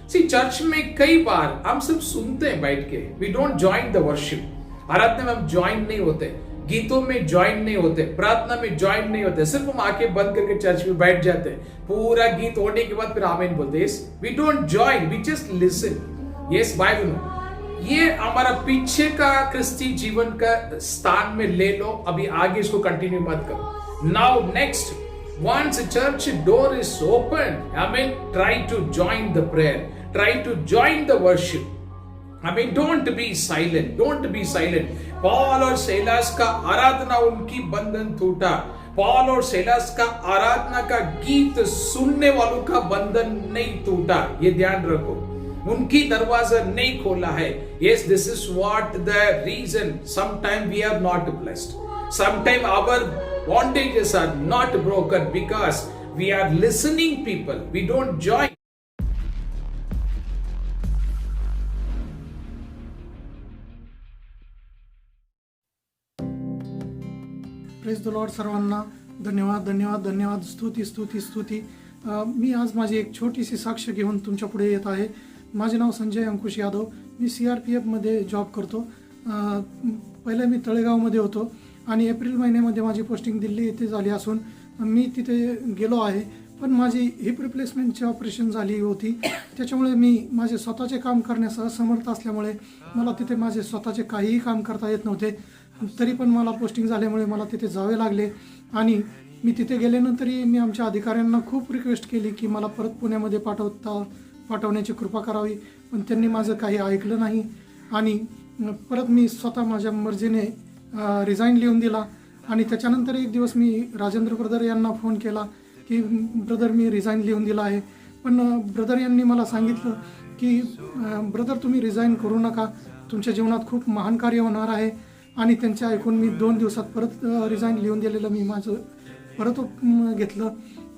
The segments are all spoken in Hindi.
सी चर्च में कई बार हम सिर्फ सुनते हैं बैठ के, we don't join the worship. आराधना में हम ज्वाइन नहीं होते, गीतों में ज्वाइन नहीं होते, प्रार्थना में ज्वाइन नहीं होते, सिर्फ हम आंखें बंद करके चर्च में बैठ जाते हैं, पूरा गीत होने के बाद फिर आमीन बोलते हैं। We don't join, we just listen. Yes Bible, ये हमारा पीछे का क्रिस्ती जीवन का स्थान में ले लो, अभी आगे इसको कंटिन्यू मत करो। Now next, once a church door is open, amen, try to join the prayer, try to join the worship. I mean, don't be silent, don't be silent. Paul और सैलास का आराधना उनकी बंधन टूटा, पॉल और सैलास का आराधना का गीत सुनने वालों का बंधन नहीं टूटा, ये ध्यान रखो। उनकी दरवाजा नहीं खोला है। Yes, this is what the reason sometime we are not blessed. Sometime our bondages are not broken because we are listening people. We don't join. Praise the Lord. सर्वांना धन्यवाद धन्यवाद धन्यवाद, स्तुती स्तुती स्तुती। मी आज माझी एक छोटीशी साक्ष घेऊन तुमच्या पुढे येत आहे। माझे नाव संजय अंकुश यादव, मी CRPF मध्ये जॉब करतो। पहिले मी तळेगावमध्ये होतो आणि एप्रिल महिन्यामध्ये माझी पोस्टिंग दिल्ली येथे झाली असून मी तिथे गेलो आहे, पण माझी हिप रिप्लेसमेंटची ऑपरेशन झाली होती, त्याच्यामुळे मी माझे स्वतःचे काम करण्यास असमर्थ असल्यामुळे मला तिथे माझे स्वतःचे काहीही काम करता येत नव्हते। तरी पण मला पोस्टिंग झाल्यामुळे मला तिथे जावे लागले आणि मी तिथे गेल्यानंतरही मी आमच्या अधिकाऱ्यांना खूप रिक्वेस्ट केली की मला परत पुण्यामध्ये पाठवण्याची कृपा करावी, पण त्यांनी माझं काही ऐकलं नाही आणि परत मी स्वतः माझ्या मर्जीने रिझाईन लिहून दिला। आणि त्याच्यानंतर एक दिवस मी राजेंद्र ब्रदर यांना फोन केला की ब्रदर मी रिझाईन लिहून दिला आहे, पण ब्रदर यांनी मला सांगितलं की ब्रदर तुम्ही रिझाईन करू नका, तुमच्या जीवनात खूप महान कार्य होणार आहे। आणि त्यांचे ऐकून मी 2 दिवसात परत रिझाईन लिहून दिलेलं मी माझं परत घेतलं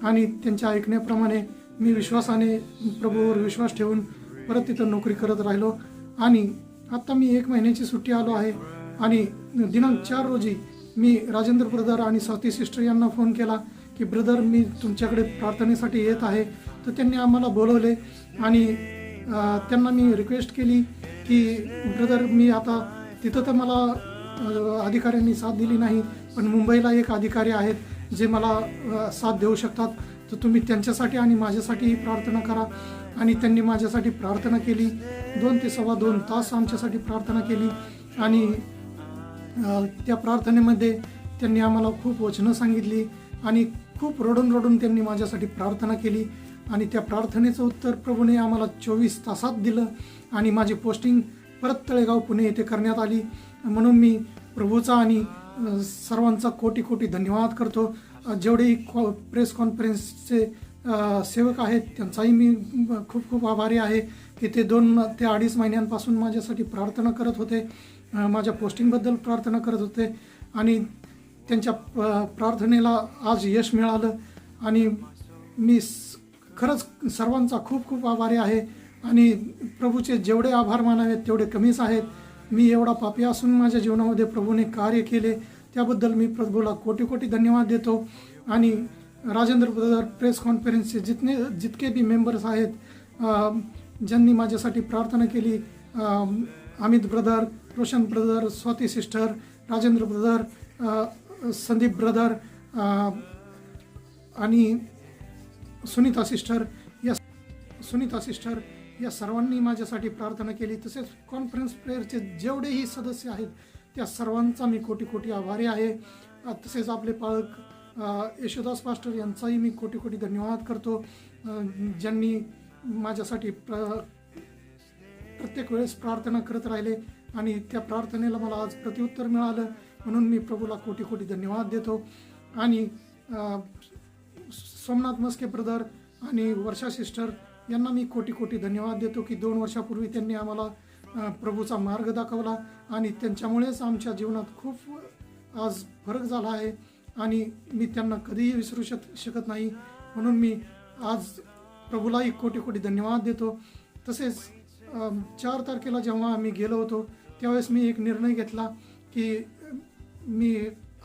आणि त्यांच्या ऐकण्याप्रमाणे मी विश्वासाने प्रभूवर विश्वास ठेवून परत तिथं नोकरी करत राहिलो। आणि आत्ता मी 1 महिन्याची सुट्टी आलो आहे आणि दिनांक 4 रोजी मी राजेंद्र ब्रदर आणि स्वाती सिस्टर यांना फोन केला की ब्रदर मी तुमच्याकडे प्रार्थनेसाठी येत आहे। तर त्यांनी आम्हाला बोलवले आणि त्यांना मी रिक्वेस्ट केली की ब्रदर मी आता तिथं तर मला अधिकाऱ्यांनी साथ दिली नाही, पण मुंबईला एक अधिकारी आहेत जे मला साथ देऊ शकतात, तर तुम्ही त्यांच्यासाठी आणि माझ्यासाठीही प्रार्थना करा। आणि त्यांनी माझ्यासाठी प्रार्थना केली, 2 ते 2.25 तास आमच्यासाठी प्रार्थना केली आणि त्या प्रार्थनेमध्ये त्यांनी आम्हाला खूप वचनं सांगितली आणि खूप रडून रडून त्यांनी माझ्यासाठी प्रार्थना केली आणि त्या प्रार्थनेचं उत्तर प्रभूने आम्हाला 24 तासात दिलं आणि माझी पोस्टिंग परत तळेगाव पुणे येथे करण्यात आली। म्हणून मी प्रभूचा आणि सर्वांचा कोटी कोटी धन्यवाद करतो। जेवढे प्रेस कॉन्फरन्सचे सेवक आहेत त्यांचाही मी खूप खूप आभारी आहे की ते 2 ते 2.5 महिन्यांपासून माझ्यासाठी प्रार्थना करत होते, माझ्या पोस्टिंगबद्दल प्रार्थना करत होते आणि त्यांच्या प्रार्थनेला आज यश मिळालं आणि मी खरंच सर्वांचा खूप खूप आभारी आहे। आणि प्रभूचे जेवढे आभार मानावेत तेवढे कमीच आहेत। मी एवढा पापी असून माझ्या जीवनामध्ये प्रभूने कार्य केले त्याबद्दल मी प्रभूला कोटी कोटी धन्यवाद देतो। आणि राजेंद्र ब्रदर प्रेस कॉन्फरन्सचे जितके बी मेंबर्स आहेत ज्यांनी माझ्यासाठी प्रार्थना केली, Amit brother, Roshan brother, Swati sister, Rajendra brother, Sandeep brother आणि सुनीता सिस्टर या सर्वांनी माझ्यासाठी प्रार्थना केली। तसेच कॉन्फरन्स प्रेयरचे जेवढेही सदस्य आहेत त्या सर्वांचा मी कोटी कोटी आभारी आहे। तसेच आपले पालक यशोदास पास्टर यांचाही मी कोटी कोटी धन्यवाद करतो, ज्यांनी माझ्यासाठी प्रत्येक वेळेस प्रार्थना करत राहिले आणि त्या प्रार्थनेला मला आज प्रत्युत्तर मिळालं, म्हणून मी प्रभूला कोटी कोटी धन्यवाद देतो। आणि सोमनाथ मस्के ब्रदर आणि वर्षा सिस्टर यांना मी कोटी कोटी धन्यवाद देतो की 2 वर्षापूर्वी त्यांनी आम्हाला प्रभूचा मार्ग दाखवला आणि त्यांच्यामुळेच आमच्या जीवनात खूप आज फरक झाला आहे आणि मी त्यांना कधीही विसरू शकत नाही, म्हणून मी आज प्रभूलाही कोटी कोटी धन्यवाद देतो। तसेच 4 तारखेला जेव्हा आम्ही गेलो होतो त्यावेळेस मी एक निर्णय घेतला की मी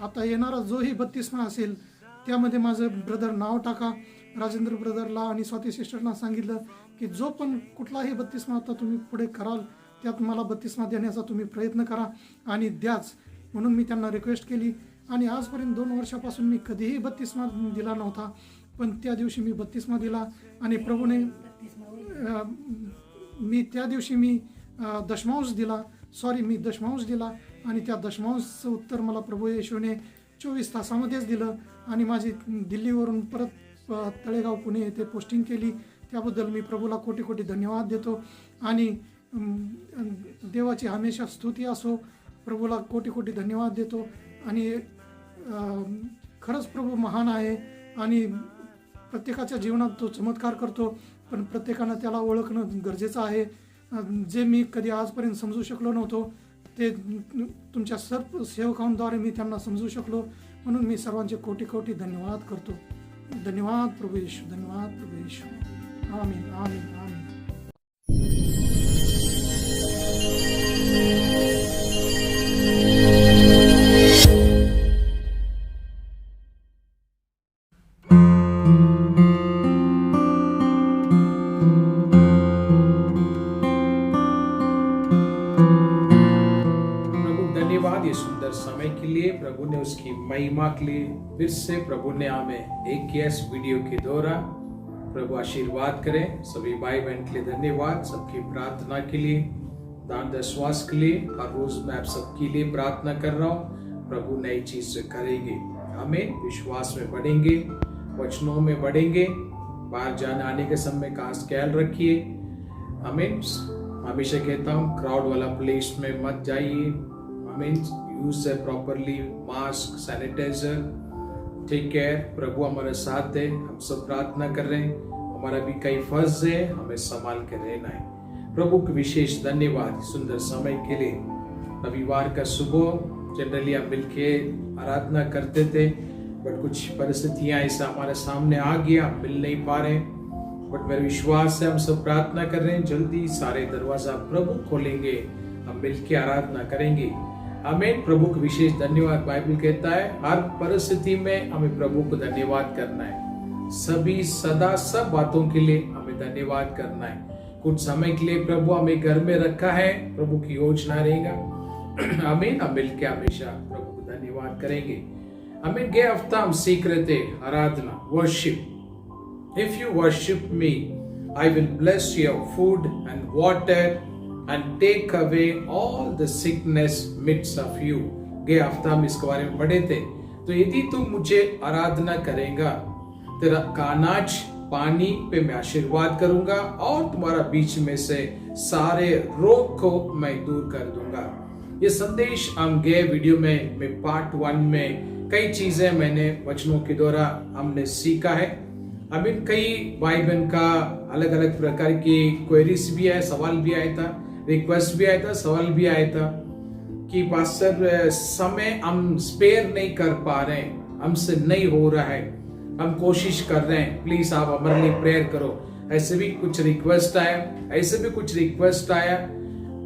आता येणारा जोही 32मा असेल त्यामध्ये माझं ब्रदर नाव टाका, राजेंद्र ब्रदरला आणि स्वाती सिस्टरला सांगितलं की जो पण कुठलाही बत्तिस्मा आता तुम्ही पुढे कराल त्यात मला बत्तिस्मा देण्याचा तुम्ही प्रयत्न करा आणि द्याच, म्हणून मी त्यांना रिक्वेस्ट केली. आणि आजपर्यंत 2 वर्षापासून मी कधीही बत्तिस्मा दिला नव्हता, पण त्या दिवशी मी बत्तिस्मा दिला आणि प्रभूने त्या दिवशी मी दशमांश दिला आणि त्या दशमांशचं उत्तर मला प्रभू येशूने 24 तासामध्येच दिलं आणि माझी दिल्लीवरून परत तळेगाव पुणे येथे पोस्टिंग केली. त्याबद्दल मी प्रभूला कोटी कोटी धन्यवाद देतो आणि देवाची हमेशा स्तुती असो. प्रभूला कोटी कोटी धन्यवाद देतो आणि खरंच प्रभू महान आहे आणि प्रत्येकाच्या जीवनात तो चमत्कार करतो, पण प्रत्येकानं त्याला ओळखणं गरजेचं आहे. जे मी कधी आजपर्यंत समजू शकलो नव्हतो ते तुमच्या सर्व सेवकांद्वारे मी त्यांना समजू शकलो, म्हणून मी सर्वांचे कोटी कोटी धन्यवाद करतो. धन्यवाद प्रभू येशू, धन्यवाद प्रभू येशू. आमीन आमीन आमीन. ये सुंदर समय के लिए, प्रभु ने उसकी महिमा के लिए फिर से प्रभु ने हमें एक किया इस वीडियो के द्वारा. प्रभु आशीर्वाद करें. सभी भाई बहन के लिए धन्यवाद, सबकी प्रार्थना के लिए, दान दशवास के लिए. हर रोज मैं आप सबके लिए प्रार्थना कर रहा हूँ. प्रभु नई चीज करेंगे. हमें विश्वास में बढ़ेंगे, वचनों में बढ़ेंगे. बाहर जाने आने के समय का ख्याल रखिए. हमें हमेशा कहता हूँ क्राउड वाला प्लेस में मत जाइए. Use properly mask, sanitizer. Take care. प्रभु हमारे साथ है. हम सब प्रार्थना कर रहे हैं. हमारा भी कई फर्ज है, हमें संभाल कर रहना है. प्रभु को विशेष धन्यवाद सुंदर समय के लिए. रविवार का सुबह जनरली हम मिलके आराधना करते थे, बट कुछ परिस्थितियां ऐसा हमारे सामने आ गया, हम मिल नहीं पा रहे. बट मेरा विश्वास है हम सब प्रार्थना कर रहे हैं, जल्दी सारे दरवाजा प्रभु खोलेंगे, हम मिलके आराधना करेंगे. हमें प्रभु को विशेष धन्यवाद. बाइबल कहता है हर परिस्थिति में हमें प्रभु को धन्यवाद करना है. सभी सदा सब बातों के लिए हमें धन्यवाद करना है. कुछ समय के लिए प्रभु हमें घर में रखा है, प्रभु की योजना रहेगा. हमें हम मिलकर हमेशा प्रभु को धन्यवाद करेंगे. हमें गए हफ्ता हम सीख रहे थे आराधना, worship. If you worship me I will bless your food and water and take away all the sickness midst of you. गए हफ्ता हम इसके बारे में पढ़े थे. तो यदि तू मुझे आराधना करेगा, तेरा अनाज पानी पे मैं आशीर्वाद करूंगा और तुम्हारा बीच में से सारे रोग को मैं दूर कर दूंगा. ये संदेश हम गए वीडियो में पार्ट 1 में कई चीजें मैंने वचनों के द्वारा हमने सीखा है. अब इन कई भाई बहन का अलग अलग प्रकार की क्वेरीज भी है, सवाल भी आया था, रिक्वेस्ट भी आया था, सवाल भी आया था कि पास्टर समय हम स्पेयर नहीं कर पा रहे हैं, हमसे नहीं हो रहा है, हम कोशिश कर रहे हैं, प्लीज आप हमारे लिए प्रेयर करो. ऐसे भी कुछ रिक्वेस्ट आया.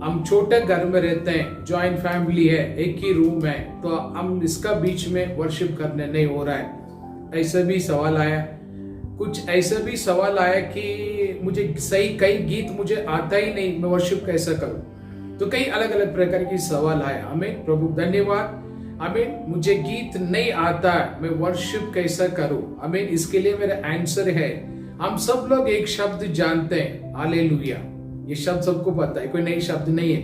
हम छोटे घर में रहते हैं, जॉइंट फैमिली है, एक ही रूम है, तो हम इसका बीच में वर्शिप करने नहीं हो रहा है. ऐसे भी सवाल आया. कुछ ऐसा भी सवाल आया कि मुझे सही कई गीत मुझे आता ही नहीं, मैं वर्शिप कैसा करूं. तो कई अलग अलग प्रकार की सवाल आया. हमें प्रभु धन्यवाद. हमें मुझे गीत नहीं आता, मैं वर्शिप कैसा करूं. हमें इसके लिए मेरा आंसर है, हम सब लोग एक शब्द जानते हैं, हालेलुया. ये शब्द सबको पता है, कोई नई शब्द नहीं है.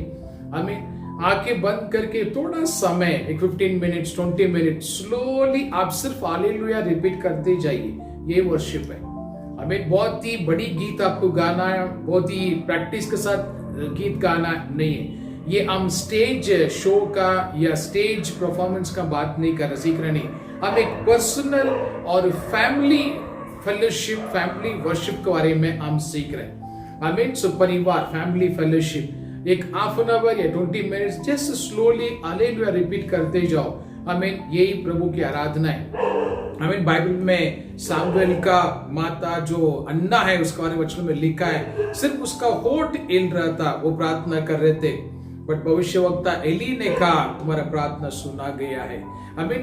हमें आंखें बंद करके थोड़ा समय, एक 15 मिनट्स 20 मिनट स्लोली आप सिर्फ हालेलुया रिपीट करते जाइए. ये वर्शिप है. हमें बहुत ही बड़ी गीत आपको गाना है, बहुत ही प्रैक्टिस के साथ गीत गाना नहीं है. ये हम स्टेज शो का या स्टेज परफॉर्मेंस का बात नहीं कर रहे, सीख रहे नहीं. हम एक पर्सनल और फैमिली फेलोशिप, फैमिली वर्शिप के बारे में हम सीख रहे हैं. हमें परिवार, फैमिली फेलोशिप, एक हाफ एन आवर या 20 minutes just slowly hallelujah repeat करते जाओ. हमें यही प्रभु की आराधना है. हमें बाइबल में सामुएल का माता जो अन्ना है उसके बारे में वचन में लिखा है, सिर्फ उसका होठ हिल रहा था, वो प्रार्थना कर रहे थे. बट भविष्यवक्ता एली ने कहा तुम्हारा प्रार्थना सुना गया है।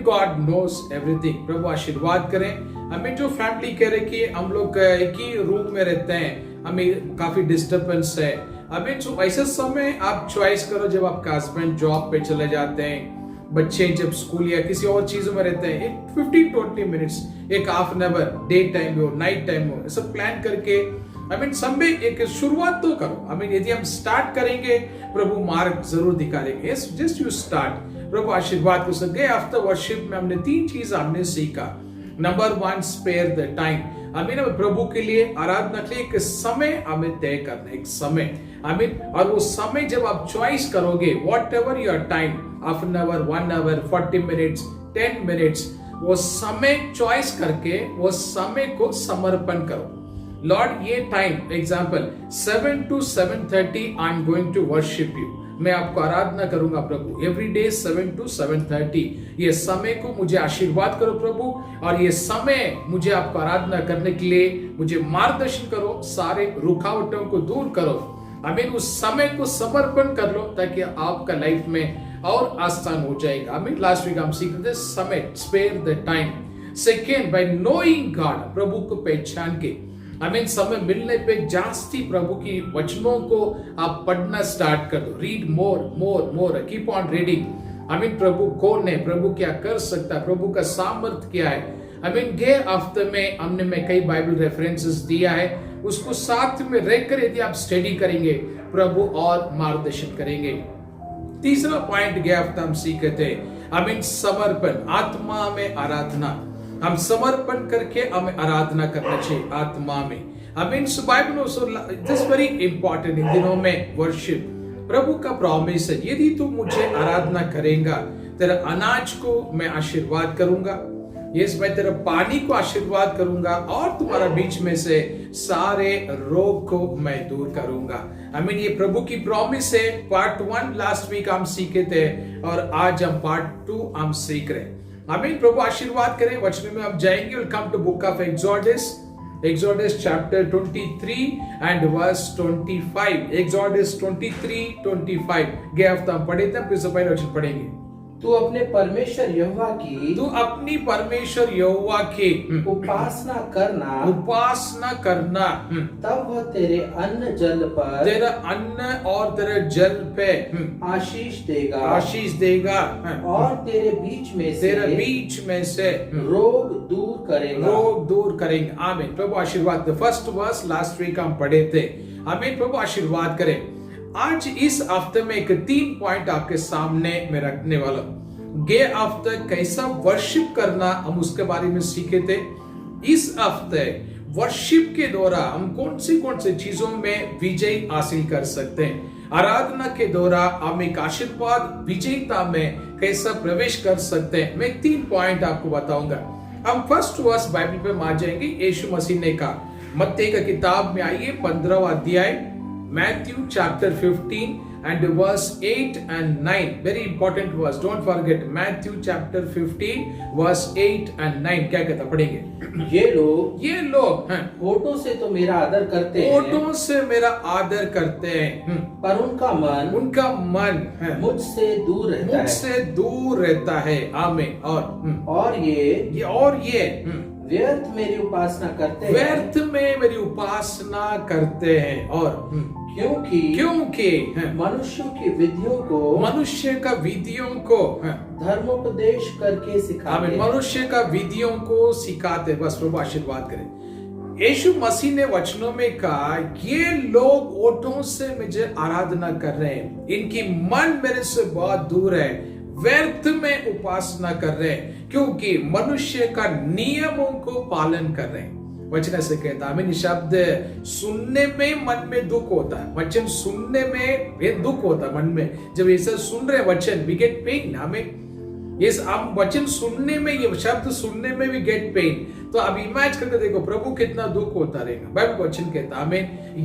God knows everything. प्रभु आशीर्वाद करें। जो फैमिली कह रहे कि हम लोग एक ही रूम में रहते हैं, हमें काफी डिस्टर्बेंस है। जो ऐसे समय आप चॉइस करो जब आपका हस्बैंड जॉब पे चले जाते हैं, बच्चे जब स्कूल या किसी और चीजों में रहते हैं, एक 15-20 मिनट्स, एक half an our, day time हो नाइट टाइम हो, सब प्लान करके समय एक शुरुआत तो करो। यदि हम स्टार्ट करेंगे प्रभु मार्ग जरूर दिखा देंगे। Yes, just you start. प्रभु आशीर्वाद कर सके। आफ्टर वर्शिप में हमने 3 चीज हमने सीखा। Number 1, spare the time. प्रभु के लिए आराधना के लिए एक समय हमें तय करना, एक समय। और वो समय जब आप चॉइस करोगे, whatever your time, half an hour, 1 hour, 40 minutes, 10 minutes, वो समय चॉइस करके वो समय को समर्पण करो। लॉर्ड, ये time, example 7 to 7:30 I am going to worship you. मैं आपको आराधना करूंगा प्रभु। एवरी डे 7 to 7:30 ये समय को मुझे आशीर्वाद करो प्रभु, और ये समय मुझे आपको आराधना करने के लिए मुझे मार्गदर्शन करो, सारे रुकावटों को दूर करो। उस समय को समर्पण कर लो ताकि आपका लाइफ में और आसान हो जाएगा। लास्ट वीक हम सीख रहे थे समय, spare the time. Second, by knowing God, प्रभु को पहचान के। समय मिलने पे जास्ती प्रभु की वचनों को आप पढ़ना स्टार्ट कर दो। Read more more more, keep on reading. प्रभु कौन है, प्रभु क्या कर सकता है, प्रभु का सामर्थ्य क्या है। गे हफ्ते में हमने कई बाइबल रेफरेंसेस दिया है, उसको साथ में रहकर यदि आप स्टडी करेंगे प्रभु और मार्गदर्शन करेंगे। तीसरा पॉइंट गया हफ्ता हम सीखे थे, समर्पण, आत्मा में आराधना। हम समर्पण करके हमें आराधना करना चाहिए आत्मा में। वेरी इंपॉर्टेंट इन दिनों में वर्शिप। प्रभु का प्रॉमिस है, यदि तू मुझे आराधना करेगा तेरा अनाज को मैं आशीर्वाद करूंगा, यस मैं तेरा पानी को आशीर्वाद करूंगा, और तुम्हारा बीच में से सारे रोग को मैं दूर करूंगा। ये प्रभु की प्रॉमिस है। पार्ट 1 लास्ट वीक हम सीखे थे, और आज हम पार्ट 2 हम सीख रहे हैं। प्रभु आशीर्वाद करें। वचन में हम जाएंगे। We'll come to book of Exodus chapter 23 and verse 25. Exodus 23:25 गए हफ्ता हम पढ़े थे, फिर से पहले वचन पढ़ेंगे। तू अपने परमेश्वर यहोवा की उपासना करना, तब वह तेरे अन्न जल पर, तेरा अन्न और तेरे जल पे आशीष देगा, और तेरे बीच में से रोग दूर करेंगे। आमीन। प्रभु आशीर्वाद। फर्स्ट वर्स लास्ट वीक हम पढ़े थे। आमीन। प्रभु आशीर्वाद करें। आज इस हफ्ते में एक 3 पॉइंट आपके सामने में रखने वाला। गे हफ्ते कैसा वर्शिप करना हम उसके बारे में सीखे थे। इस हफ्ते वर्शिप के द्वारा हम कौन सी चीजों में विजय हासिल कर सकते हैं। आराधना के द्वारा हम एक आशीर्वाद विजयता में कैसा प्रवेश कर सकते हैं। मैं 3 पॉइंट आपको बताऊंगा। हम फर्स्ट वर्स बाइबल पे आ जाएंगे। यीशु मसीह ने कहा, मत्ती का किताब में आइए 15वां अध्याय, Matthew chapter 15 and verse 8 and 9. Very important verse. Don't forget. Matthew chapter 15 verse 8 and 9. क्या कहता पढ़ेंगे? ये लोग होठों से तो मेरा आदर करते हैं, होठों से मेरा आदर करते हैं, पर उनका मन मुझसे दूर रहता है। आमीन। और ये व्यर्थ मेरी उपासना करते हैं, और क्योंकि मनुष्य का विधियों को धर्मोपदेश करके सिखाते, मनुष्य का विधियों को सिखाते। बस प्रभु आशीर्वाद करें। यीशु मसीह ने वचनों में कहा, ये लोग ओठों से मुझे आराधना कर रहे हैं, इनकी मन मेरे से बहुत दूर है, व्यर्थ में उपासना कर रहे हैं, क्योंकि मनुष्य का नियमों को पालन कर रहे हैं। वचन ऐसे कहता है। शब्द सुनने में मन में दुख होता है। वचन सुनने में ये दुख होता है मन में। जब ऐसा सुन रहे वचन, वी गेट पेन। हम वचन सुनने में, ये शब्द सुनने में वी गेट पेन। तो अब इमेजिन करके देखो प्रभु कितना दुख होता रहेगा। बाइबल वचन कहता है,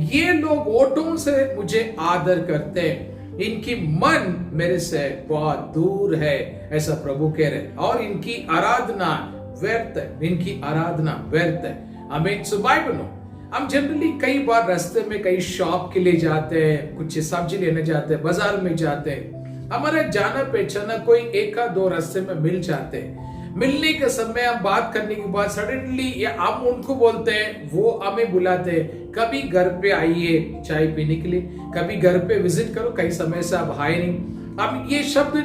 ये लोग ओठों से मुझे आदर करते हैं, इनकी मन मेरे से बहुत दूर है, ऐसा प्रभु कह रहे हैं, और इनकी आराधना व्यर्थ है। आमीन। सो बाइबल नो हम जनरली कई बार रास्ते में कई शॉप के लिए जाते हैं, कुछ सब्जी लेने जाते हैं, बाजार में जाते हैं, हमारा जाना पहचाना कोई एक या दो रास्ते में मिल जाते हैं। मिलने के समय हम बात करने के बाद सडनली या हम उनको बोलते हैं, वो हमें बुलाते हैं, कभी घर पे आइए चाय पीने के लिए, कभी घर पे विजिट करो, कई समय से आप आए नहीं। हम ये शब्द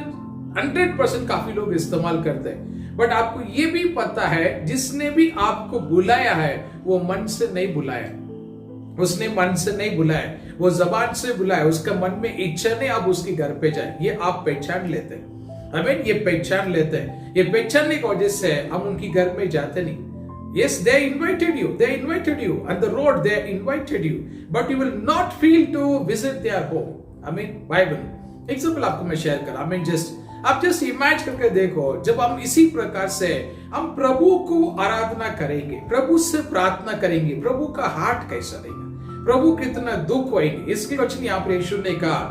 100% काफी लोग इस्तेमाल करते हैं, बट आपको ये भी पता है जिसने भी आपको बुलाया है वो मन से नहीं बुलाया, उसने मन से नहीं बुलाया, वो जबान से बुलाया, उसका मन में इच्छा नहीं आप उसके घर पे जाए। ये आप पहचान लेते हैं, हमें ये पहचान लेते हैं। ये पहचानने की वजह से हम उनकी घर में जाते नहीं। Yes, they invited you on the road, they invited you, but you will not feel to visit their home. I mean, Bible example आपको मैं शेयर कर, I mean आप जस्ट इमेजिन करके देखो, जब हम इसी प्रकार से हम प्रभु को आराधना करेंगे, प्रभु से प्रार्थना करेंगे, प्रभु का हार्ट कैसा रहेगा, प्रभु कितना दुख होएंगे। इसके वचन यहाँ पर यीशु ने कहा,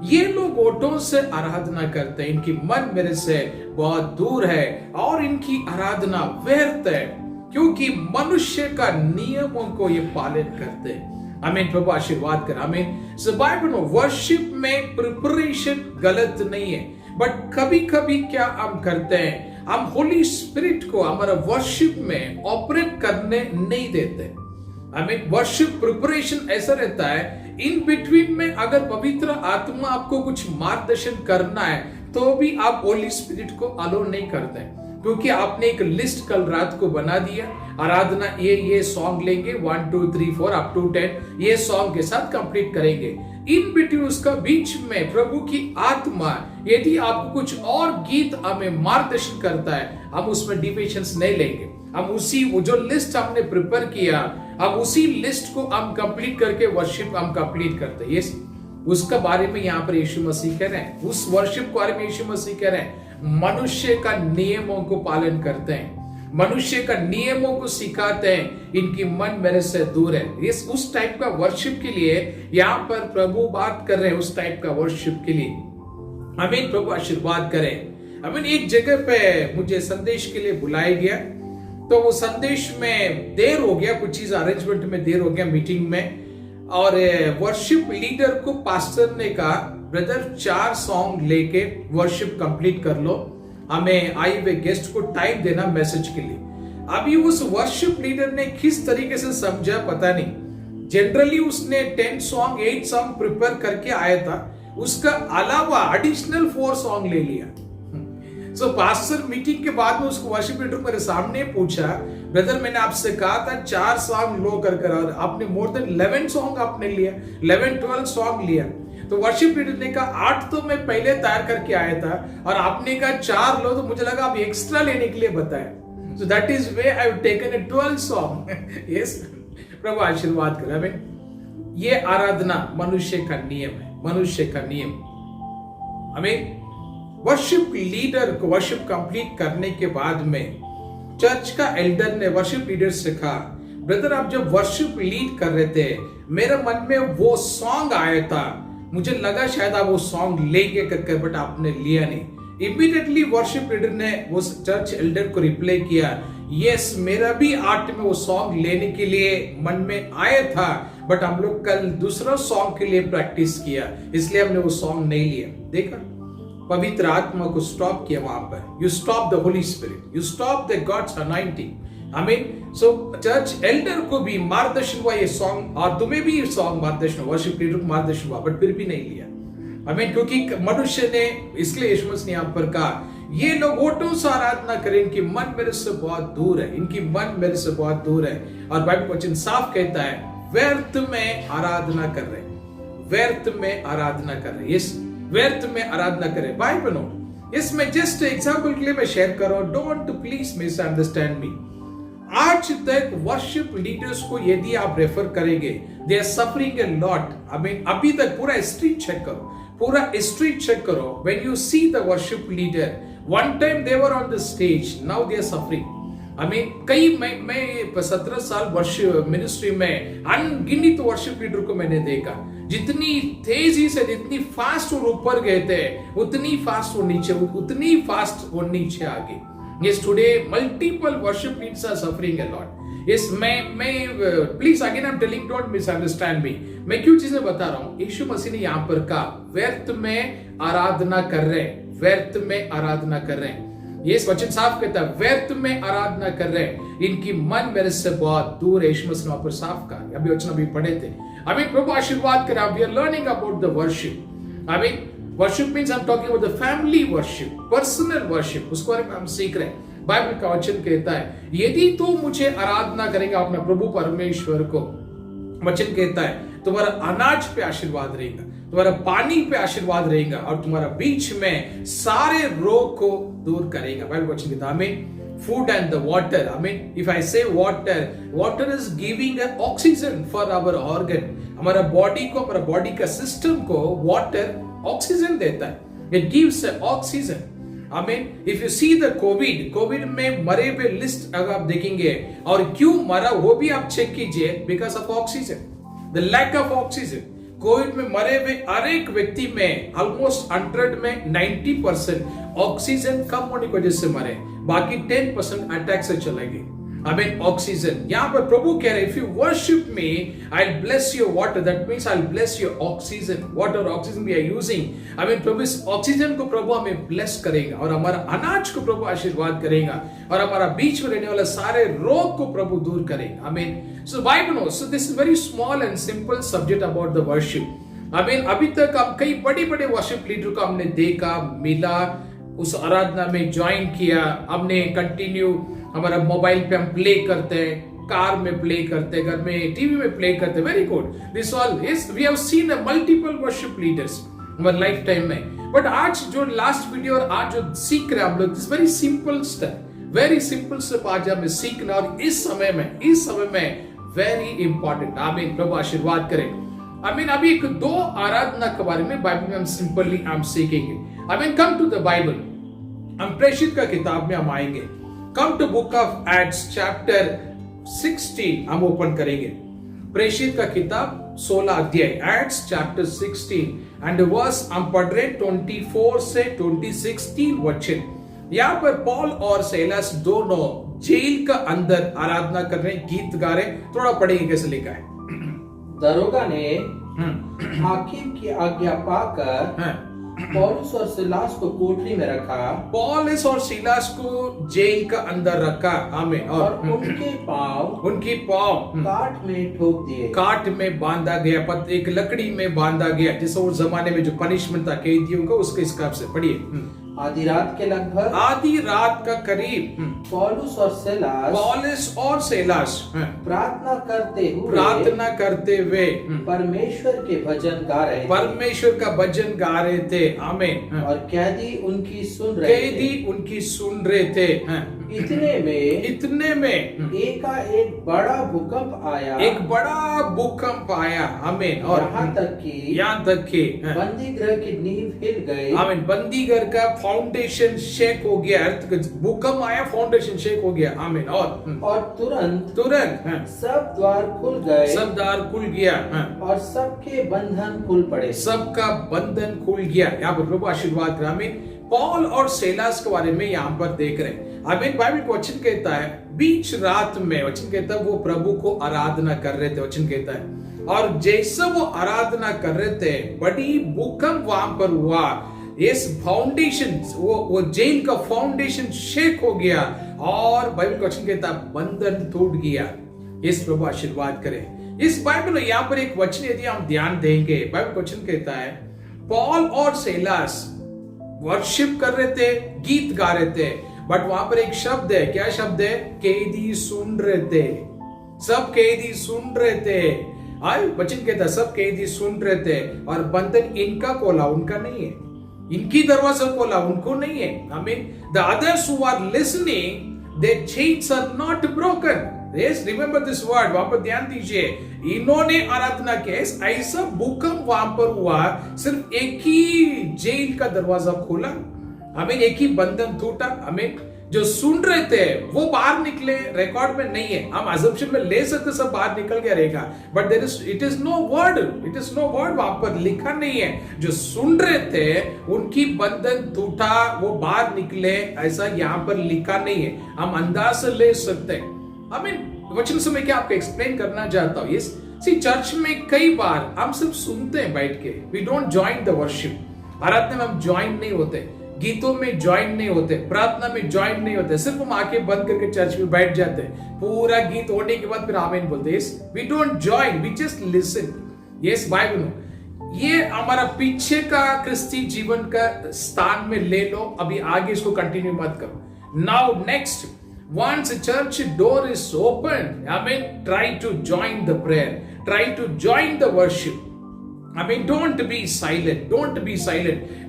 ये लोग ओठों से आराधना करते हैं, इनकी मन मेरे से बहुत दूर है और इनकी आराधना व्यर्थ है, क्योंकि मनुष्य का नियमों को ये पालन करते हैं। आमीन। प्रभु आशीर्वाद कर। आमीन। सो बाइबल में वर्शिप में प्रिपरेशन गलत नहीं है, बट कभी कभी क्या हम करते हैं, हम होली स्पिरिट को हमारा वर्शिप में ऑपरेट करने नहीं देते। आमीन। वर्शिप प्रिपरेशन ऐसा रहता है, इन बिटवीन में अगर पवित्र आत्मा आपको कुछ मार्गदर्शन करना है तो भी आप होली स्पिरिट को अलो नहीं करते, क्योंकि आपने एक लिस्ट कल रात को बना दिया, आराधना ये सॉन्ग लेंगे 1 2 3 4 अप टू 10, ये सॉन्ग के साथ कंप्लीट करेंगे। इन बिटवीन उसका बीच में प्रभु की आत्मा यदि आपको कुछ और गीत हमें मार्गदर्शन करता है, हम उसमें डिविएशंस नहीं लेंगे। हम उसी वो जो लिस्ट हमने प्रिपेयर किया, हम उसी लिस्ट को हम कंप्लीट करके वर्शिप हम कंप्लीट करते हैं। यस, उसका बारे में यहाँ पर यीशु मसीह कह रहे हैं, उस वर्शिप के बारे में यीशु मसीह कह रहे हैं, मनुष्य का नियमों को पालन करते हैं, मनुष्य का नियमों को सिखाते हैं, इनकी मन मेरे से दूर है। इस उस टाइप का वर्शिप के लिए यहाँ पर प्रभु बात कर रहे हैं, उस टाइप का वर्शिप के लिए। आमीन। प्रभु आशीर्वाद करें। आमीन। एक जगह पे मुझे संदेश के लिए बुलाया गया, तो वो संदेश में देर हो गया, कुछ चीज अरेंजमेंट में देर हो गया मीटिंग में, और वर्शिप लीडर को पास्टर ने कहा, ब्रदर 4 सॉन्ग लेके वर्शिप कंप्लीट कर लो, हमें आए हुए गेस्ट को टाइम देना मैसेज के लिए। अभी उस वर्शिप लीडर ने किस तरीके से समझा पता नहीं, जनरली उसने 10 सॉन्ग 8 सॉन्ग प्रिपेयर करके आया था, उसका अलावा एडिशनल 4 सॉन्ग ले लिया। सो पास्टर मीटिंग के बाद में उसको वर्शिप लीडर मेरे सामने पूछा, ब्रदर मैंने आपसे कहा था 4 सॉन्ग लो कर और आपने मोर देन 11 सॉन्ग आपने लिया, 11-12 सॉन्ग लिया। तो वर्शिप लीडर ने कहा 8 तो मैं पहले तैयार करके आया था और आपने कहा 4 लो, तो मुझे लगा आप एक्स्ट्रा लेने के लिए बताया। So that is way I have taken 12 song. Yes, प्रभु आशीर्वाद करे। हमें ये आराधना मनुष्य का नियम है, मनुष्य का नियम। हमें वर्शिप लीडर को वर्शिप कंप्लीट करने के बाद में चर्च का एल्डर ने वर्शिप लीडर से कहा, ब्रदर आप जब वर्शिप लीड कर रहे थे, मेरे मन में वो सॉन्ग आया था, मुझे लगा शायद आप वो सॉन्ग लेंगे करके, बट आपने लिया नहीं। इमीडिएटली वर्शिप लीडर ने वो चर्च एल्डर को रिप्लाई किया, यस मेरा भी आर्ट में वो सॉन्ग लेने के लिए मन में आया था, बट हम लोग कल दूसरा सॉन्ग के लिए प्रैक्टिस किया, इसलिए हमने वो सॉन्ग नहीं लिया। देखा, पवित्र आत्मा को स्टॉप किया वहां पर। You stop the Holi spirit, you stop the gods anointing. आमीन। सो चर्च एल्डर को भी मार्गदर्शन हुआ ये सॉन्ग, और तुम्हें भी ये सॉन्ग मार्गदर्शन, वर्शिप लीडर को मार्गदर्शन हुआ, बट फिर भी नहीं लिया। आमीन। क्योंकि मनुष्य ने, इसलिए यीशु मसीह ने यहाँ पर कहा, ये लोग होठों से आराधना करें, इनकी मन मेरे से बहुत दूर है, इनकी मन मेरे से बहुत दूर है। और बाइबल वचन साफ कहता है, व्यर्थ में आराधना कर रहे, व्यर्थ में आराधना कर रहे, यस व्यर्थ में आराधना करें। भाई बहनों, इसमें जस्ट एग्जांपल के लिए मैं शेयर कर रहा हूं, डोंट प्लीज मिसअंडरस्टैंड मी। आज तक वर्शिप लीडर्स को यदि आप रेफर करेंगे, they are suffering a lot. अभी तक पूरा हिस्ट्री चेक करो, पूरा हिस्ट्री चेक करो। When you see the worship leader, one time they were on the stage, now they are suffering. कई मैं 17 साल वर्शिप मिनिस्ट्री में अनगिनत वर्शिप लीडर को मैंने देखा, जितनी तेजी से, जितनी फास्ट वो ऊपर गए थे, उतनी फास्ट वो नीचे, उतनी फास्ट वो नीचे आ गए। Yes, today multiple worship leaders are suffering a lot. Yes, मैं please again I am telling, don't misunderstand मी. मैं क्यों चीजें बता रहा हूं. यीशु मसीह ने यहां पर कहा व्यर्थ में आराधना कर रहे हैं, व्यर्थ में आराधना कर रहे हैं. ये वचन साफ कहता है व्यर्थ में आराधना कर रहे हैं, इनकी मन मेरे से बहुत दूर है. यीशु मसीह ने वहां पर साफ कहा. अभी वचन अभी पढ़े थे. अभी प्रभु आशीर्वाद करें. We are learning about the worship. अभी worship means I am talking about the family worship, personal worship. उसको बारे में हम सीख रहे हैं. बाइबल का वचन कहता है यदि तो मुझे आराधना करेंगे अपने प्रभु परमेश्वर को, वचन कहता है तुम्हारा अनाज पे आशीर्वाद रहेगा, तुम्हारा पानी पे आशीर्वाद रहेगा और तुम्हारा बीच में सारे रोग को दूर करेगा. बाइबल वचन कहता है हमें food and the water. I mean, if I say water, water is giving an oxygen for our organ. हमारा बॉडी को, हमारा बॉडी का सिस्टम को वाटर ऑक्सीजन देता है. It gives oxygen. I mean, if you see the Covid में मरे हुए लिस्ट अगर आप देखेंगे और क्यों मरा वो भी आप चेक कीजिए, because of oxygen, the lack of oxygen. Covid में मरे हुए हर एक व्यक्ति में ऑलमोस्ट 100 में 90% ऑक्सीजन कम होने की वजह से मरे, बाकी 10% अटैक से चलेगी. I mean oxygen. यहां पर प्रभु कह रहे if you worship me I will bless your water, that means I will bless your oxygen. Water oxygen we are using. I mean प्रभु इस ऑक्सीजन को प्रभु हमें ब्लेस करेगा और हमारा अनाज को प्रभु आशीर्वाद करेगा और हमारा बीच में रहने वाला सारे रोग को प्रभु दूर करेगा. I mean so Bible knows, so this is very small and simple subject about the worship. I mean अभी तक हम कई बड़े बड़े वर्शिप लीडर को हमने देखा, मिला, उस आराधना में ज्वाइन किया, हमने कंटिन्यू हमारा मोबाइल पे हम प्ले करते हैं, कार में प्ले करते हैं, घर में टीवी में प्ले करते हैं. Very good. This all is we have seen multiple worship leaders हमारे लाइफ टाइम में. बट आज जो लास्ट वीडियो और आज जो सीख रहे हैं हम लोग, very simple step, very simple step आज हमें सीखना. और इस समय में वेरी इंपॉर्टेंट. आमीन. प्रभु आशीर्वाद करें. I mean अभी एक दो आराधना के बारे में बाइबल में हम सिंपली हम सीखेंगे. I mean come to the Bible. हम प्रेषित का किताब में हम आएंगे. Come to book of Acts chapter 16 हम ओपन करेंगे. प्रेषित का किताब 16 अध्याय, Acts chapter 16 and verse हम पढ़ रहे 24 से 26 3 वचन. यहाँ पर पॉल और सैलास दोनों जेल का अंदर आराधना कर रहे हैं, गीत गा रहे हैं. थोड़ा पढ़ेंगे कैसे लिखा है. दरोगा ने हाकिम की आज्ञा पाकर पौलुस और सिलास को कोठरी में रखा. पौलुस और सिलास को जेल का अंदर रखा. आमीन. और उनके पांव काट में ठोक दिए, काट में बांधा गया, एक लकड़ी में बांधा गया, जैसे उस जमाने में जो पनिशमेंट था कैदियों का, उसके हिसाब से. पढ़िए. आधी रात के लगभग, आधी रात का करीब पौलुस और सिलास प्रार्थना करते हुए परमेश्वर के भजन गा रहे, परमेश्वर का भजन गा रहे थे. आमीन. और कैदी उनकी सुन रहे थे. इतने में एकाएक बड़ा भूकंप आया. आमीन. और यहाँ तक कि बंदी गृह की नींव हिल गई. आमीन. बंदी घर का फाउंडेशन शेक हो गया. भूकंप आया, फाउंडेशन शेक हो गया. आमीन. और तुरंत सब द्वार खुल गया और सबके बंधन खुल पड़े. सबका बंधन खुल गया. यहाँ पर प्रभु आशीर्वाद करें. आमीन. पॉल और सैलास के बारे में यहाँ पर देख रहे हैं. आमीन. बाइबल का वचन कहता है बीच रात में, वचन कहता है वो प्रभु को आराधना कर रहे थे. वचन कहता है और जैसे वो आराधना कर रहे थे बड़ी भूकंप वहां पर हुआ. इस फाउंडेशन वो जेल का फाउंडेशन शेक हो गया और बाइबल का वचन कहता है बंधन टूट गया. इस प्रभु आशीर्वाद करें. इस बाइबल में यहाँ पर एक वचन यदि हम ध्यान देंगे, बाइबल का वचन कहता है पॉल और सैलास वर्शिप कर रहे थे, गीत गा रहे थे, बट वहां पर एक शब्द है. क्या शब्द है? कैदी सुन रहे थे. सब कैदी सुन रहे थे. वचन कहता है सब कैदी सुन रहे थे और बंधन इनका खोला, उनका नहीं है. इनकी दरवाजा खोला, उनको नहीं है. I mean, the others who are listening, their chains are not broken. Yes, remember this word. वहां पर ध्यान दीजिए. इन्होंने आराधना की, ऐसा भूकंप वहां पर हुआ, सिर्फ एक ही जेल का दरवाजा खोला. हमें एक ही बंधन टूटा. हमें जो सुन रहे थे वो बाहर निकले, रिकॉर्ड में नहीं है। हम अजम्पशन में ले सकते सब बाहर निकल गया रहेगा, but it is no word वहां पर लिखा नहीं है। जो सुन रहे थे उनकी बंधन टूटा, वो बाहर निकले, ऐसा यहाँ पर लिखा नहीं है। हम अंदाज से ले सकते हैं। वचन से मैं क्या आपको एक्सप्लेन करना चाहता हूँ। सी चर्च में कई बार हम सिर्फ सुनते हैं बैठ के, we don't join the worship. आराधना में हम ज्वाइन नहीं होते, गीतों में ज्वाइन नहीं होते, प्रार्थना में ज्वाइन नहीं होते, सिर्फ हम आंखें बंद करके चर्च में बैठ जाते हैं। पूरा गीत होने के बाद फिर आमीन बोलते हैं। We don't join, we just listen. Yes Bible, ये हमारा पीछे का क्रिस्ती जीवन का स्थान में ले लो, अभी आगे इसको कंटिन्यू मत करो। Now next, once a church door is open, try to join the prayer, try to join the worship. Don't be silent.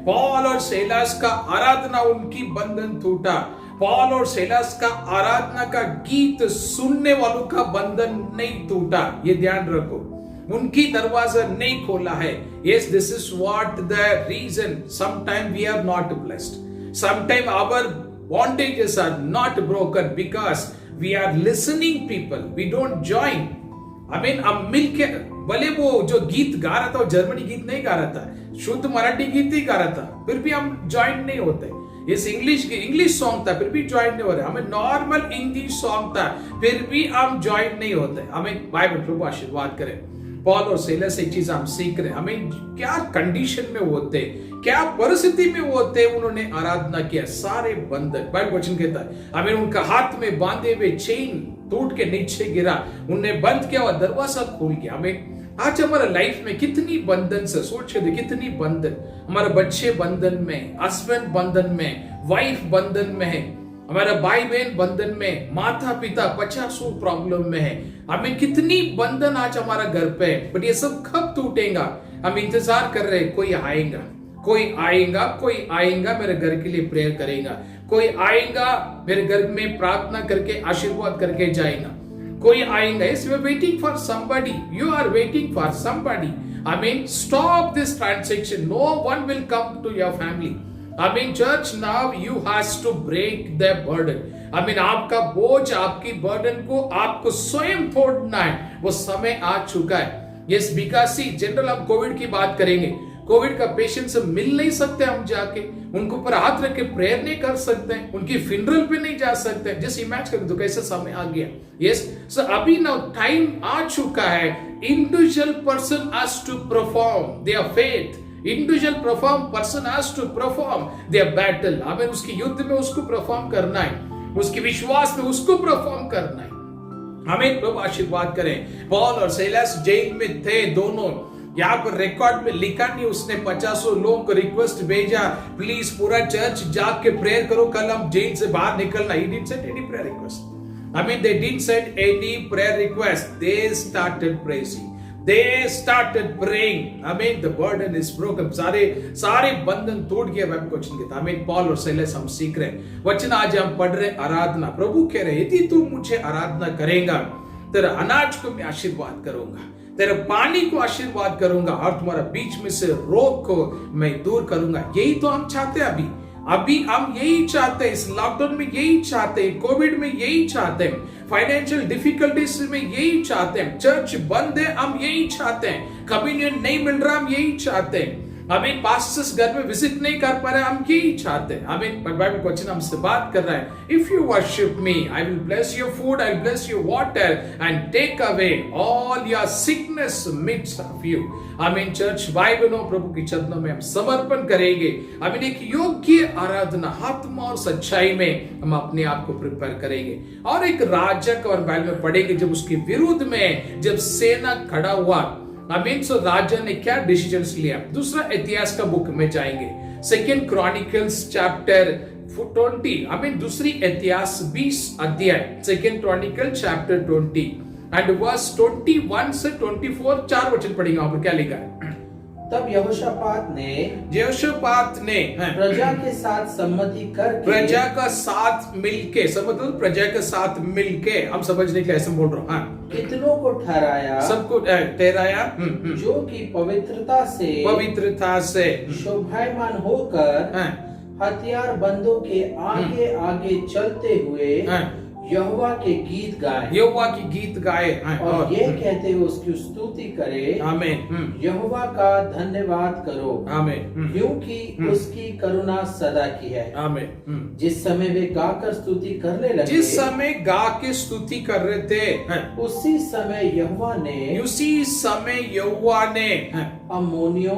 Paul और सैलास का आराधना उनकी बंधन टूटा। पॉल और सैलास का आराधना का गीत सुनने वालों का बंधन नहीं टूटा, ये ध्यान रखो। उनकी दरवाजा नहीं खोला है। Yes, this is what the reason sometimes we are not blessed. Sometimes our bondages are not broken because we are listening people. We don't join. अब मिलके, भले वो जो गीत गा रहा था वो जर्मनी गीत नहीं गा रहा था, शुद्ध मराठी गीत ही गा रहा था, फिर भी हम ज्वाइन नहीं होते। इस इंग्लिश सॉन्ग था फिर भी ज्वाइन नहीं हो रहे, हमें नॉर्मल इंग्लिश सॉन्ग था फिर भी हम ज्वाइन नहीं होते। हमें बाइबल प्रभु आशीर्वाद करें। पॉल और सिलास से एक चीज हम सीख रहे हैं, हमें क्या कंडीशन में होते, क्या परिस्थिति में होते, उन्होंने आराधना किया। सारे बंधन, बाइबल वचन कहता है, उनका हाथ में बांधे हुए चेन टूट के नीचे गिरा, उन्होंने बंद किया और दरवाजा खुल गया। आज हमारा लाइफ में कितनी बंधन से, सोच दे कितनी बंधन, हमारे बच्चे बंधन में, हस्बैंड बंधन में, वाइफ बंधन में है, हमारा भाई बहन बंधन में, माता पिता 50 प्रॉब्लम में है। हमें कितनी बंधन आज हमारा घर पे है, बट ये सब कब टूटेगा? हम इंतजार कर रहे हैं, कोई आएगा मेरे घर के लिए प्रेयर करेगा, कोई आएगा मेरे घर में प्रार्थना करके आशीर्वाद करके जाएगा, कोई आएगा। Yes, you are waiting for somebody. You are waiting for somebody. Stop this transaction. No one will come to your family. Church, now you has to break the burden. आपका बोझ, आपकी बर्डन को आपको स्वयं तोड़ना है, वो समय आ चुका है। Yes, because see, जनरल हम कोविड की बात करेंगे, कोविड का पेशेंट से मिल नहीं सकते, हम जाके उनको ऊपर हाथ रख के प्रेयर नहीं कर सकते, उनकी फिनरल पे नहीं जा सकते। जस्ट इमेजिन करो तो कैसा समय आ गया। यस, सो अभी ना टाइम आ चुका है, individual person has to perform their faith, individual person has to perform their battle. हमें उसके युद्ध में उसको परफॉर्म करना है, उसके विश्वास में उसको परफॉर्म करना है। हमें प्रभु आशीर्वाद करें। पॉल और सिलास जेल में थे दोनों, यहाँ पर रिकॉर्ड में लिखा नहीं, उसने 50 लोगों को रिक्वेस्ट भेजा, प्लीज पूरा चर्च जाके प्रेयर करो, कल हम जेल से बाहर निकलना। He didn't send any prayer request. They didn't send any prayer request. They started praising. They started praying. The burden is broken. सारे बंधन टूट गए। मैं कुछ नहीं कहता। पॉल और सिलास हम सीख रहे हैं वचन, आज हम पढ़ रहे आराधना। प्रभु कह रहे, यदि तू मुझे आराधना करेगा, तेरा अनाज को मैं आशीर्वाद करूंगा, तेरे पानी को आशीर्वाद करूंगा, और तुम्हारा बीच में से रोग को मैं दूर करूंगा। यही तो हम चाहते हैं। अभी हम यही चाहते हैं, इस लॉकडाउन में यही चाहते हैं, कोविड में यही चाहते हैं, फाइनेंशियल डिफिकल्टीज में यही चाहते हैं, चर्च बंद है हम यही चाहते हैं, कम्युनियन नहीं मिल रहा हम यही चाहते हैं, पास्टर्स घर में विजिट नहीं कर पा रहे हम यही चाहते हैं। बाइबल क्वेश्चन हमसे बात कर रहा है, if you worship me I will bless your food, I will bless your water and take away all your sickness midst of you. Church भाई बहनों, प्रभु की चरणों में हम समर्पण करेंगे। एक योग्य आराधना, आत्मा और सच्चाई में हम अपने आप को प्रिपेयर करेंगे। और एक राजा का और बाइबल में पढ़ेंगे, जब उसके विरुद्ध में जब सेना खड़ा हुआ, सो राजा ने क्या डिसीजंस लिया। दूसरा इतिहास का बुक में जाएंगे, 2 क्रॉनिकल्स चैप्टर 20, दूसरी इतिहास 20 अध्याय, 2 क्रॉनिकल चैप्टर 20 एंड वर्स 21 से 24, 4 वचन पढ़ेंगे। वहां पर क्या लिखा है? तब यहोशापात ने प्रजा के साथ सम्मति करके, प्रजा का साथ मिलके, मतलब प्रजा के साथ मिलके, हम समझने के लिए ऐसे बोल रहा हूँ, कितनों को ठहराया, सबको ठहराया, जो कि पवित्रता से शोभायमान होकर हथियार बंदों के आगे आगे चलते हुए यहोवा के गीत गाए, यहोवा की गीत गाए, और ये कहते हुए उसकी स्तुति करे, आमीन, यहोवा का धन्यवाद करो, आमीन, क्योंकि उसकी करुणा सदा की है। आमीन। जिस समय वे गाकर स्तुति करने लगे, जिस समय गा के स्तुति कर रहे थे, उसी समय यहोवा ने अम्मोनियों,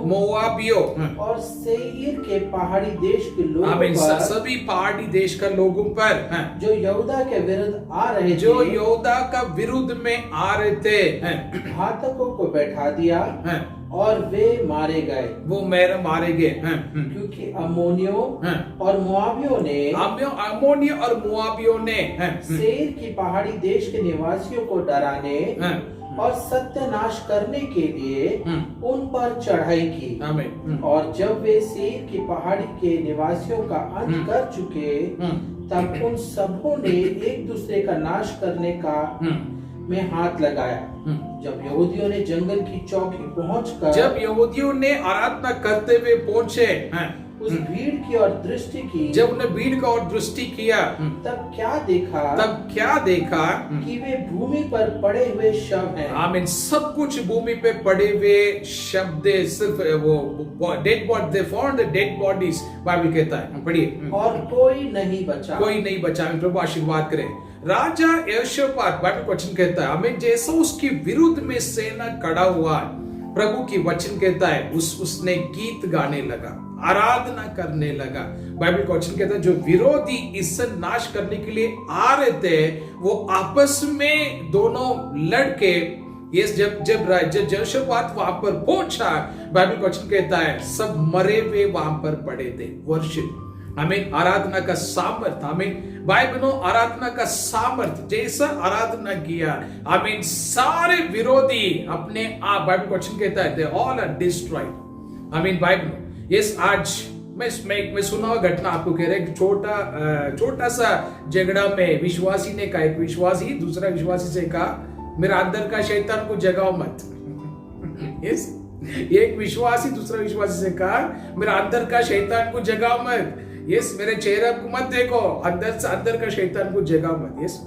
मोआबियों और सेईर के पहाड़ी देश के लोगों पर, सभी पहाड़ी देश का लोगों पर, जो यहूदा के विरुद्ध आ रहे थे, जो यहूदा का विरुद्ध में आ रहे थे, घातकों को बैठा दिया और वे मारे गए, वो मारे गए, क्योंकि अम्मोनियों और मोआबियों ने सेईर की पहाड़ी देश के निवासियों को डराने और सत्यानाश करने के लिए उन पर चढ़ाई की। और जब वे सेईर की पहाड़ी के निवासियों का अंत कर चुके, तब उन सबों ने एक दूसरे का नाश करने का में हाथ लगाया। जब यहूदियों ने जंगल की चौकी पहुंचकर, जब यहूदियों ने आराधना करते हुए पहुंचे, उस भीड़ की ओर दृष्टि की, जब उन्हें भीड़ का और दृष्टि किया, तब क्या देखा कि वे भूमि पर पड़े हुए शव हैं। आमीन। सब कुछ भूमि पे पड़े हुए शब्द, सिर्फ वो dead body, they found the dead bodies, Bible कहता है, पढ़िए, और कोई नहीं बचा। प्रभु आशीर्वाद करे। राजा यहोशापात, बाइबल वचन कहता है, हमें जैसा उसके विरुद्ध में सेना खड़ा हुआ, प्रभु की वचन कहता है उसने गीत गाने लगा, आराधना करने लगा। बाइबल का वचन कहता है जो विरोधी इससे नाश करने के लिए आ रहे थे, वो आपस में दोनों लड़के, ये जब यहोशापात वहां पर पहुंचा, बाइबल का वचन कहता है सब मरे हुए वहां पर पड़े थे। वर्शिप, हमें आराधना का सामर्थ, हमें बाइबलों आराधना का सामर्थ, जैसा आराधना किया, हमें सारे विरोधी अपने आप, बाइबल वचन कहता है, they all are destroyed। हमें बाइबल, यस, आज मैं सुना हुआ घटना आपको कह रहा है कि छोटा सा झगड़ा में विश्वासी ने कहा, एक विश्वासी दूसरा विश्वासी से कहा, मेरा अंदर का शैतान को जगाओ मत। यस, एक विश्वासी दूसरा विश्वासी से कहा, मेरा अंदर का शैतान को जगाओ मत। यस, मेरे चेहरे को मत देखो, अंदर का शैतान को जगा मत। यस,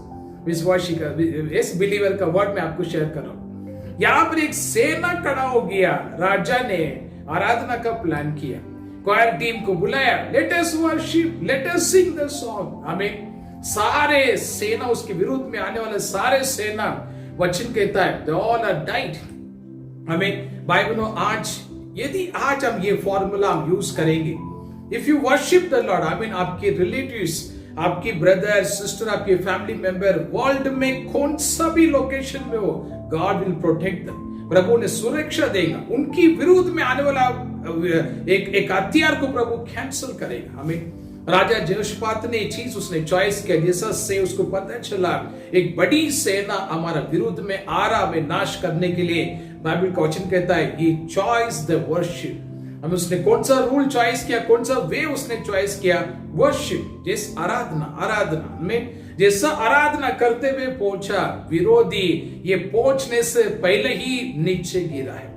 विश्वासी का, यस, बिलीवर का वर्ड मैं आपको शेयर कर रहा हूं। यहाँ पर एक सेना खड़ा हो गया, राजा ने आराधना का प्लान किया, क्वायर टीम को बुलाया, let us worship, let us sing the song. हमें सारे सेना, उसके विरुद्ध में आने वाले सारे सेना, वचन कहता है they all are died। हमें बाइबलों आज, यदि आज हम ये फॉर्मूला हम यूज करेंगे, if you worship the Lord, I mean आपके रिलेटिव्स, आपकी ब्रदर सिस्टर, आपके फैमिली मेंबर, वर्ल्ड में कौन सा भी लोकेशन में हो, गॉड विल प्रोटेक्ट देम। प्रभु ने सुरक्षा देगा, उनकी विरुद्ध में आने वाला एक हथियार को प्रभु कैंसिल करेगा। हमें राजा यहोशापात ने चीज उसने चॉइस किया, जैसा से उसको पता चला एक बड़ी सेना हमारा विरुद्ध में आ रहा, हमें नाश करने के लिए। बाइबल का वचन कहता है ये चॉइस द वर्शिप। हमें उसने कौन सा रूल चॉइस किया, कौन सा वे उसने चॉइस किया, वर्शिप, जिस आराधना में जैसा आराधना करते हुए पहुंचा, विरोधी ये पहुंचने से पहले ही नीचे गिरा है,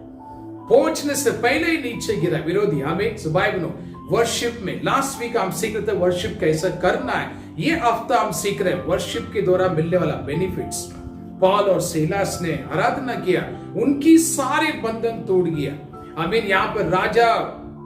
पहुंचने से पहले ही नीचे गिरा विरोधी। हमें बाइबल वर्शिप में लास्ट वीक हम सीख रहे थे वर्शिप कैसा करना है, ये हफ्ता हम सीख रहे हैं वर्शिप के द्वारा मिलने वाला बेनिफिट्स। पॉल और सीलास ने आराधना किया, उनकी सारे बंधन तोड़ गया। आमीन। यहाँ पर राजा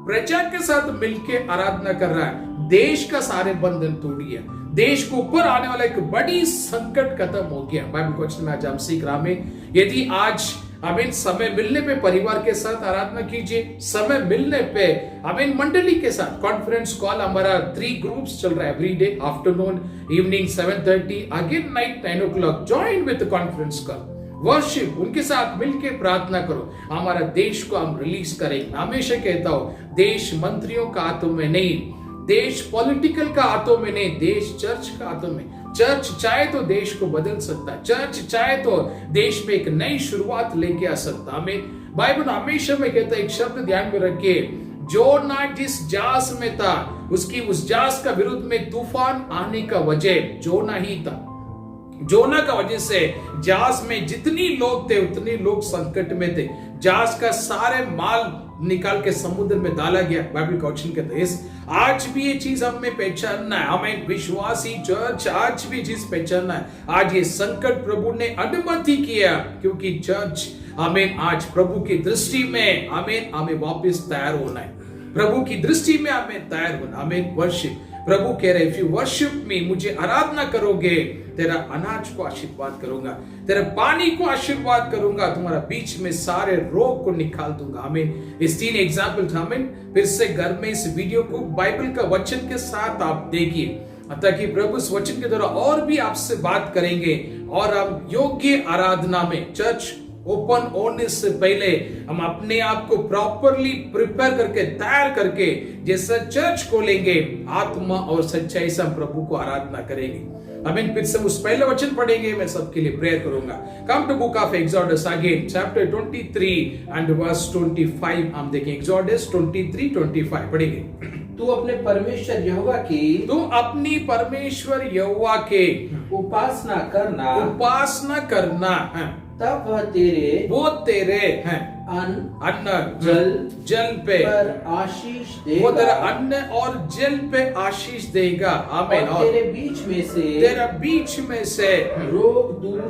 प्रजा के साथ मिलकर आराधना कर रहा है, देश का सारे बंधन तोड़ गया, देश को ऊपर आने वाला एक बड़ी संकट खत्म हो गया। बाइबल क्वेश्चन में आज हम सीख रहा हमें, यदि आज हमें समय मिलने पे परिवार के साथ आराधना कीजिए, समय मिलने पे हमें मंडली के साथ कॉन्फ्रेंस कॉल, हमारा 3 ग्रुप्स चल रहा है every day, afternoon, evening 7:30, again night 9 o'clock, join with conference call, worship, उनके साथ मिलकर प्रार्थना करो, हमारा देश को हम रिलीज करेंगे। हमेशा कहता हूं, देश मंत्रियों का हाथों में नहीं, देश पॉलिटिकल का हाथों में नहीं, देश चर्च का हाथों में। चर्च चाहे तो देश को बदल सकता है, चर्च चाहे तो देश में एक नई शुरुआत लेके आ सकता है। हमें बाइबल हमेशा में कहता है, एक शब्द ध्यान में रखिए, जोना जिस जहाज में था, उसकी उस जहाज का विरुद्ध में तूफान आने का वजह जोना ही था। जोना का वजह से जहाज में जितनी लोग थे उतने लोग संकट में थे, जहाज का सारे माल निकाल के समुद्र में डाला गया, बाइबल का वचन कहता है। आज भी ये चीज हमें पहचानना है, हमें विश्वासी चर्च आज भी चीज पहचानना है। आज ये संकट प्रभु ने अनुमति किया क्योंकि चर्च हमें आज प्रभु की दृष्टि में हमें वापस तैयार होना है, प्रभु की दृष्टि में हमें तैयार होना। हमें वर्शिप, प्रभु कह रहे, इफ यू वर्शिप मी, मुझे आराधना करोगे, तेरा अनाज को आशीर्वाद करूंगा, तेरे पानी को आशीर्वाद करूंगा, तुम्हारा बीच में सारे रोग को निकाल दूंगा। आमीन। इस 3 एग्जाम्पल था। आमीन। फिर से घर में इस वीडियो को बाइबल का वचन के साथ आप देखिए, ताकि प्रभु इस वचन के द्वारा और भी आपसे बात करेंगे और हम योग्य आराधना में, चर्च ओपन होने से पहले हम अपने आप को प्रॉपरली प्रिपेयर करके, तैयार करके, जैसा चर्च खोलेंगे, आत्मा और सच्चाई से हम प्रभु को आराधना करेंगे। आमीन। फिर से उस पहले वचन पढ़ेंगे, मैं सबके लिए प्रेयर करूंगा। Come to book of Exodus again, chapter 23 and verse 25। हम देखें एक्सोडस 23-25 पढ़ेंगे। तू अपने परमेश्वर यहोवा की, तू अपनी परमेश्वर यहोवा के उपासना करना, तब वो तेरे अन्न जल पे पर आशीष देगा, वो तेरा अन्न और जल पे आशीष देगा। आमीन। और तेरे बीच में से रोग दूर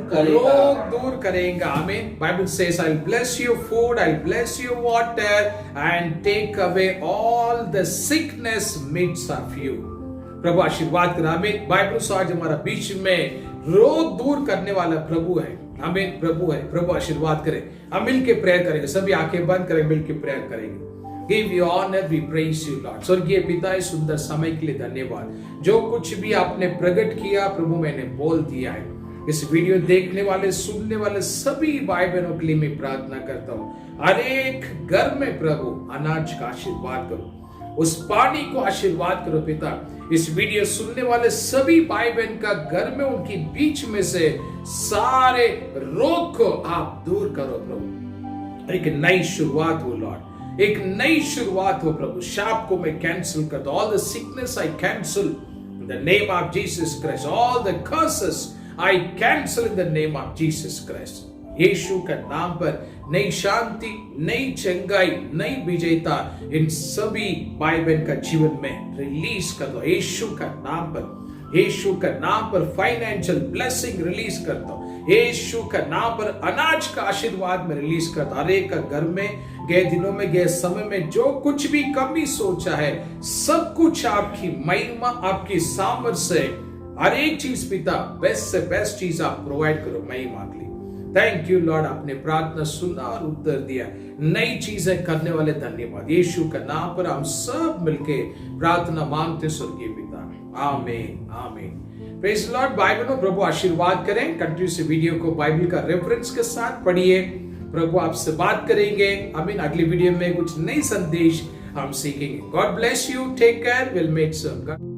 करेगा। आमीन। Bible says, I will bless your food, I will bless your water and take away all the sickness midst of you. प्रभु आशीर्वाद करा। आमीन। बाइबल आज हमारा बीच में रोग दूर करने वाला प्रभु है। आमीन। प्रभु है। प्रभु आशीर्वाद करे। हम मिल के प्रेयर करेंगे, सभी आंखें बंद करें, मिल के प्रेयर करेंगे। Give you honour, we praise you Lord. स्वर्गीय पिता, इस सुंदर समय के लिए धन्यवाद। जो कुछ भी आपने प्रकट किया प्रभु, मैंने बोल दिया है। इस वीडियो देखने वाले, सुनने वाले सभी भाई बहनों के लिए मैं प्रार्थना करता हूँ, हर एक घर में प्रभु अनाज का आशीर्वाद करो, उस पानी को आशीर्वाद करो पिता। इस वीडियो सुनने वाले सभी भाई बहन का घर में, उनके बीच में से सारे रोग को आप दूर करो प्रभु। एक नई शुरुआत हो लॉर्ड, एक नई शुरुआत हो प्रभु। शाप को मैं कैंसिल करता हूं। All the sickness I cancel in the name of Jesus Christ. All the curses I cancel in the name of Jesus Christ. यीशु का नाम पर नई शांति, नई चंगाई, नई विजेता इन सभी भाई बहन का जीवन में रिलीज कर दो। यीशु का नाम पर, यीशु का नाम पर फाइनेंशियल ब्लेसिंग रिलीज करता हूं। यीशु का नाम पर अनाज का आशीर्वाद में रिलीज करता हूं। हर एक का घर में गए दिनों में, गए समय में जो कुछ भी कमी सोचा है, सब कुछ आपकी महिमा, आपकी सामर्थ्य से हर एक चीज पिता, बेस्ट से बेस्ट चीज आप प्रोवाइड करो महिमा के लिए। थैंक यू लॉर्ड, आपने प्रार्थना सुना और उत्तर दिया। नई चीजें करने वाले धन्यवाद। यीशु का नाम पर हम सब मिलके प्रार्थना मांगते स्वर्गीय पिता। आमीन, आमीन। Praise Lord. बाइबल में प्रभु आशीर्वाद करें। कंटिन्यू से वीडियो को बाइबल का रेफरेंस के साथ पढ़िए। प्रभु आपसे बात करेंगे। आमीन। अगली वीडियो में कुछ नई संदेश हम सीखेंगे। God bless you. Take care. Will met soon.